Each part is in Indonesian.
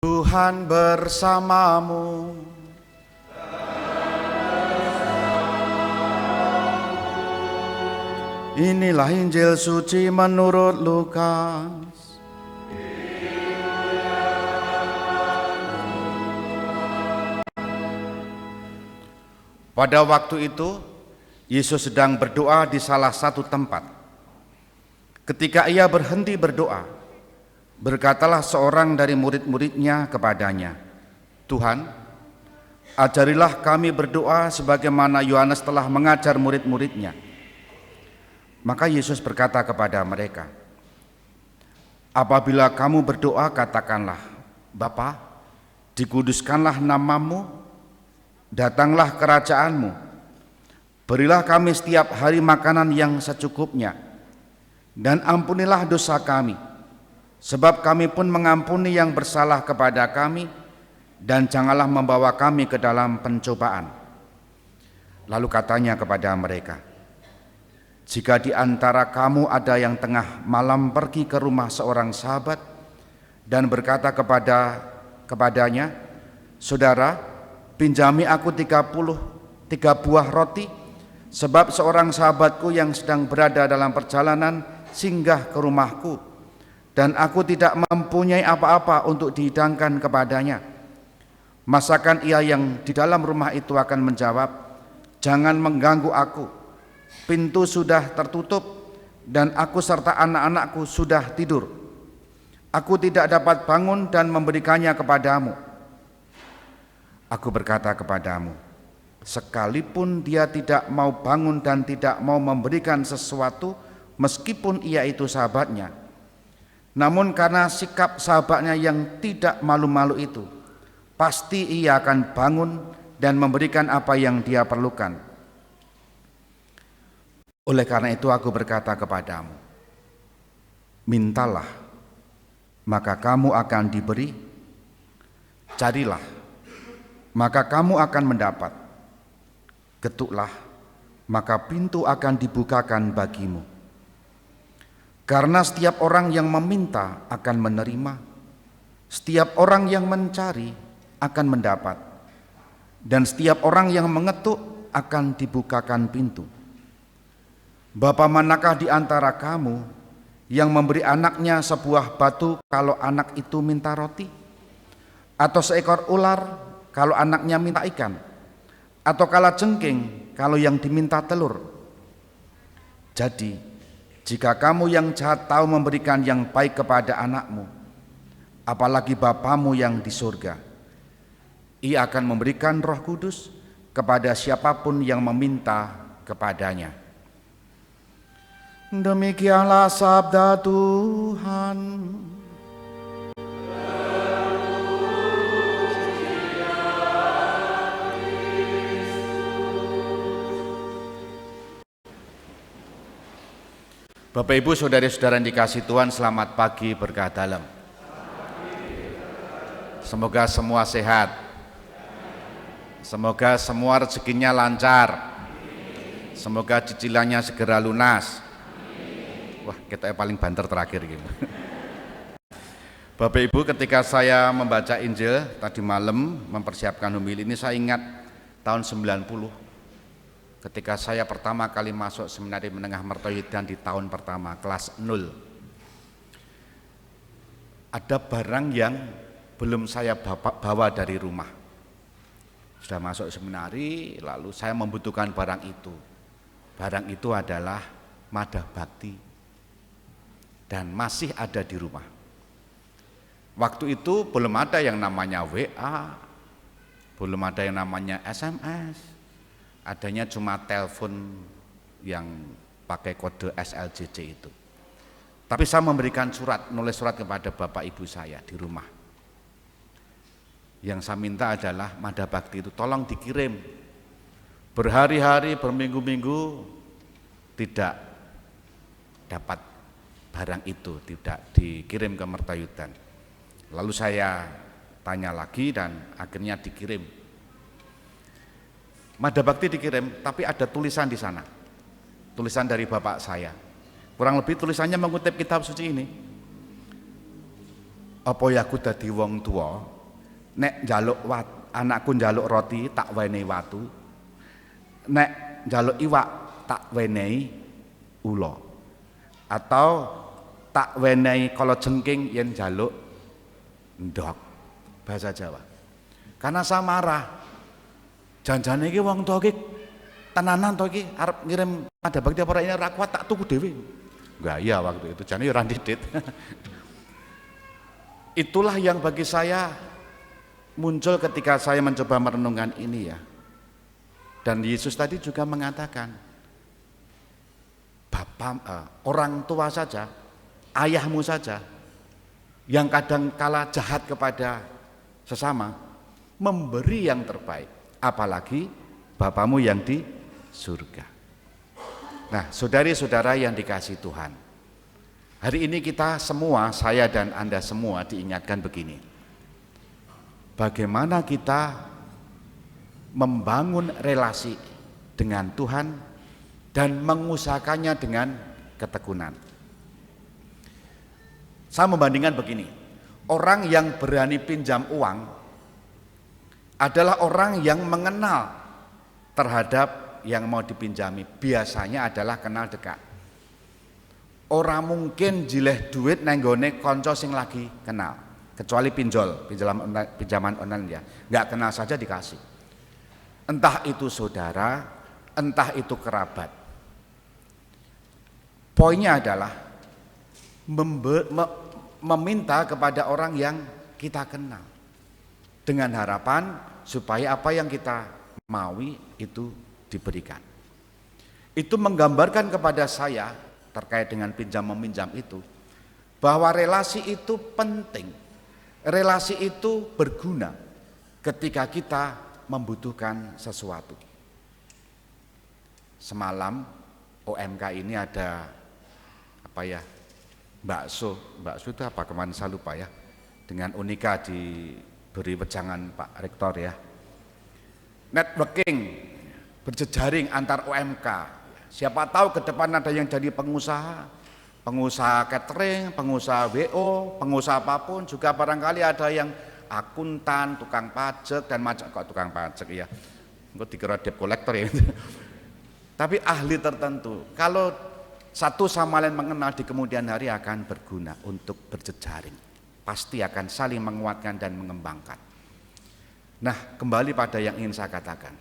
Tuhan bersamamu. Inilah Injil suci menurut Lukas. Pada waktu itu, Yesus sedang berdoa di salah satu tempat. Ketika ia berhenti berdoa, berkatalah seorang dari murid-muridnya kepadanya, "Tuhan, ajarilah kami berdoa sebagaimana Yohanes telah mengajar murid-muridnya." Maka Yesus berkata kepada mereka, "Apabila kamu berdoa, katakanlah, Bapa, dikuduskanlah namamu, datanglah kerajaanmu, berilah kami setiap hari makanan yang secukupnya, dan ampunilah dosa kami, sebab kami pun mengampuni yang bersalah kepada kami, dan janganlah membawa kami ke dalam pencobaan." Lalu katanya kepada mereka, "Jika di antara kamu ada yang tengah malam pergi ke rumah seorang sahabat dan berkata kepadanya, 'Saudara, pinjami aku 33 buah roti, sebab seorang sahabatku yang sedang berada dalam perjalanan singgah ke rumahku, dan aku tidak mempunyai apa-apa untuk dihidangkan kepadanya.' Masakan ia yang di dalam rumah itu akan menjawab, 'Jangan mengganggu aku, pintu sudah tertutup dan aku serta anak-anakku sudah tidur. Aku tidak dapat bangun dan memberikannya kepadamu.' Aku berkata kepadamu, sekalipun dia tidak mau bangun dan tidak mau memberikan sesuatu, meskipun ia itu sahabatnya, namun karena sikap sahabatnya yang tidak malu-malu itu, pasti ia akan bangun dan memberikan apa yang dia perlukan. Oleh karena itu aku berkata kepadamu, mintalah, maka kamu akan diberi, carilah, maka kamu akan mendapat, ketuklah, maka pintu akan dibukakan bagimu. Karena setiap orang yang meminta akan menerima, setiap orang yang mencari akan mendapat, dan setiap orang yang mengetuk akan dibukakan pintu. Bapa manakah di antara kamu yang memberi anaknya sebuah batu kalau anak itu minta roti? Atau seekor ular kalau anaknya minta ikan? Atau kalajengking kalau yang diminta telur? Jadi, jika kamu yang jahat tahu memberikan yang baik kepada anakmu, apalagi Bapamu yang di surga, Ia akan memberikan Roh Kudus kepada siapapun yang meminta kepadanya." Demikianlah sabda Tuhan. Bapak Ibu saudara-saudara yang dikasihi Tuhan, selamat pagi berkah dalam. Semoga semua sehat. Semoga semua rezekinya lancar. Semoga cicilannya segera lunas. Wah, kita paling banter terakhir gitu. Bapak Ibu, ketika saya membaca Injil tadi malam mempersiapkan homili ini, saya ingat tahun 90 ketika saya pertama kali masuk seminari menengah Mertoyudan di tahun pertama kelas 0. Ada barang yang belum saya bawa dari rumah. Sudah masuk seminari, lalu saya membutuhkan barang itu. Barang itu adalah Madah Bakti, dan masih ada di rumah. Waktu itu belum ada yang namanya WA, belum ada yang namanya SMS, adanya cuma telepon yang pakai kode SLJJ itu. Tapi saya memberikan surat, nulis surat kepada bapak ibu saya di rumah. Yang saya minta adalah Madah Bakti itu tolong dikirim. Berhari-hari, berminggu-minggu tidak dapat barang itu, tidak dikirim ke Mertoyudan. Lalu saya tanya lagi dan akhirnya dikirim. Madah Bakti dikirim, tapi ada tulisan di sana. Tulisan dari bapak saya. Kurang lebih tulisannya mengutip kitab suci ini. Apa ya aku dadi wong tua, nek anakku njaluk roti tak wenehi watu, nek njaluk iwak tak wenehi ula, atau tak wenehi kala jengking yen njaluk ndok, bahasa Jawa. Karena saya marah, janjane iki wong tua iki tenanan to iki arep ngirim ada bakti apa ini ra kuat tak tuku dhewe. Enggak, iya waktu itu jane ora didit. Itulah yang bagi saya muncul ketika saya mencoba merenungkan ini ya. Dan Yesus tadi juga mengatakan, orang tua saja, ayahmu saja yang kadang kala jahat kepada sesama memberi yang terbaik, apalagi Bapamu yang di surga. Nah, saudari-saudara yang dikasihi Tuhan, hari ini kita semua, saya dan Anda semua diingatkan begini. Bagaimana kita membangun relasi dengan Tuhan dan mengusahakannya dengan ketekunan. Saya membandingkan begini, orang yang berani pinjam uang adalah orang yang mengenal terhadap yang mau dipinjami, biasanya adalah kenal dekat. Orang mungkin jileh duit nenggone konco sing lagi kenal, kecuali pinjaman online ya, nggak kenal saja dikasih. Entah itu saudara, entah itu kerabat. Poinnya adalah meminta kepada orang yang kita kenal dengan harapan supaya apa yang kita maui itu diberikan. Itu menggambarkan kepada saya terkait dengan pinjam meminjam itu bahwa relasi itu penting, relasi itu berguna ketika kita membutuhkan sesuatu. Semalam OMK ini ada apa ya, bakso itu apa kemarin saya lupa ya, dengan Unika diberi wejangan Pak Rektor ya, networking berjejaring antar OMK. Siapa tahu ke depan ada yang jadi pengusaha catering, pengusaha WO, pengusaha apapun, juga barangkali ada yang akuntan, tukang pajak dan macam kok tukang pajak ya, kok dikira debt collector ya. Tapi ahli tertentu, kalau satu sama lain mengenal di kemudian hari akan berguna untuk berjejaring, pasti akan saling menguatkan dan mengembangkan. Nah, kembali pada yang ingin saya katakan,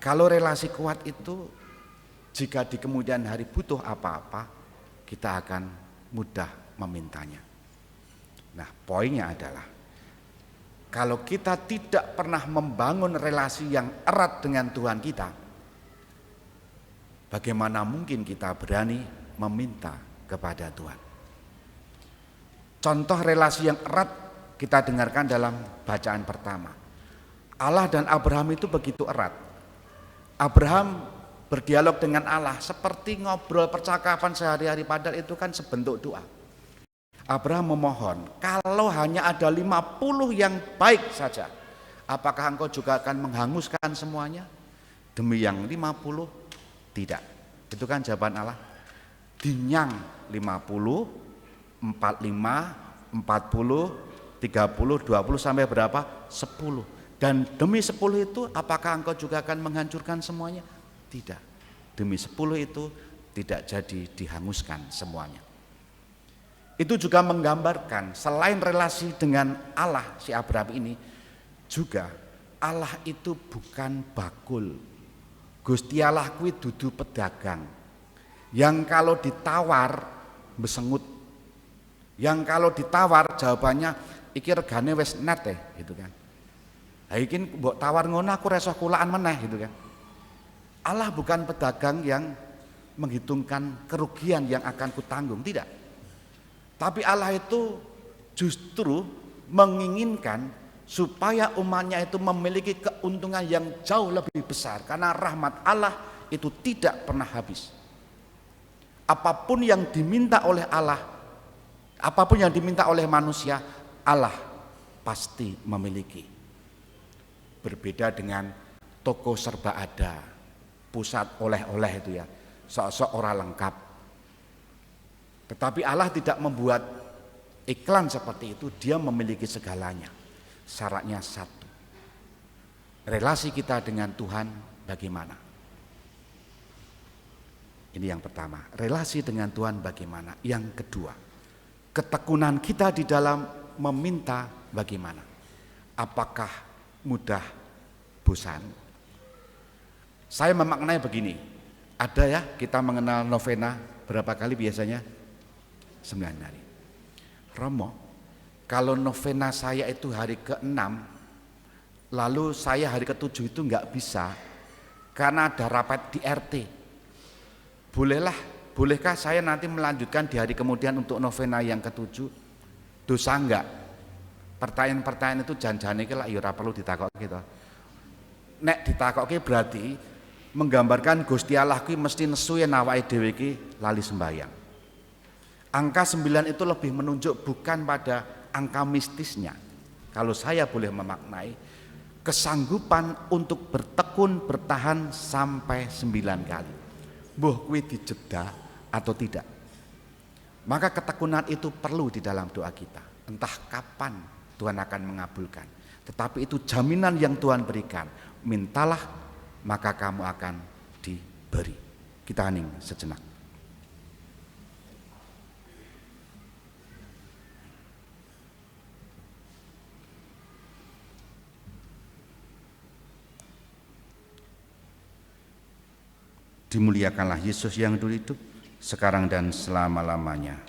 kalau relasi kuat itu, jika di kemudian hari butuh apa-apa, kita akan mudah memintanya. Nah, poinnya adalah kalau kita tidak pernah membangun relasi yang erat dengan Tuhan kita, bagaimana mungkin kita berani meminta kepada Tuhan? Contoh relasi yang erat kita dengarkan dalam bacaan pertama. Allah dan Abraham itu begitu erat. Abraham berdialog dengan Allah seperti ngobrol percakapan sehari-hari, padahal itu kan sebentuk doa. Abraham memohon, kalau hanya ada 50 yang baik saja, apakah engkau juga akan menghanguskan semuanya? Demi yang 50, tidak. Itu kan jawaban Allah. Dinyang 50, 45, 40, 30, 20 sampai berapa? 10. Dan demi 10 itu apakah engkau juga akan menghancurkan semuanya? Tidak. Demi 10 itu tidak jadi dihanguskan semuanya. Itu juga menggambarkan selain relasi dengan Allah si Abraham ini, juga Allah itu bukan bakul. Gusti Allah kuwi dudu pedagang yang kalau ditawar besengut, yang kalau ditawar jawabannya iki regane wis net gitu kan. Ha iki mbok tawar ngono aku reso kulaan meneh gitu kan. Allah bukan pedagang yang menghitungkan kerugian yang akan kutanggung, tidak. Tapi Allah itu justru menginginkan supaya umatnya itu memiliki keuntungan yang jauh lebih besar, karena rahmat Allah itu tidak pernah habis. Apapun yang diminta oleh Allah, apapun yang diminta oleh manusia, Allah pasti memiliki. Berbeda dengan toko serba ada, pusat oleh-oleh itu ya, sok-sok ora lengkap. Tetapi Allah tidak membuat Iklan seperti itu dia memiliki segalanya. Syaratnya satu, relasi kita dengan Tuhan bagaimana? Ini yang pertama, relasi dengan Tuhan bagaimana? Yang kedua, ketekunan kita di dalam meminta bagaimana? Apakah mudah bosan? Saya memaknai begini, ada ya kita mengenal novena berapa kali biasanya? 9 hari. Romo, kalau novena saya itu hari ke-6, lalu saya hari ke-7 itu enggak bisa karena ada rapat di RT. Bolehkah saya nanti melanjutkan di hari kemudian untuk novena yang ke-7? Dosa enggak? Pertanyaan-pertanyaan itu jangan-jangan iki lak ya ora perlu ditakokke gitu. Nek ditakokke berarti menggambarkan Gusti Allah kuwi mesti nesu yen awake dhewe iki lali sembahyang. Angka 9 itu lebih menunjuk bukan pada angka mistisnya. Kalau saya boleh memaknai, kesanggupan untuk bertekun bertahan sampai 9 kali. Mbuh kuwi dijeda atau tidak. Maka ketekunan itu perlu di dalam doa kita. Entah kapan Tuhan akan mengabulkan. Tetapi itu jaminan yang Tuhan berikan. Mintalah maka kamu akan diberi. Kita hening sejenak. Dimuliakanlah Yesus yang dulu hidup, sekarang dan selama-lamanya.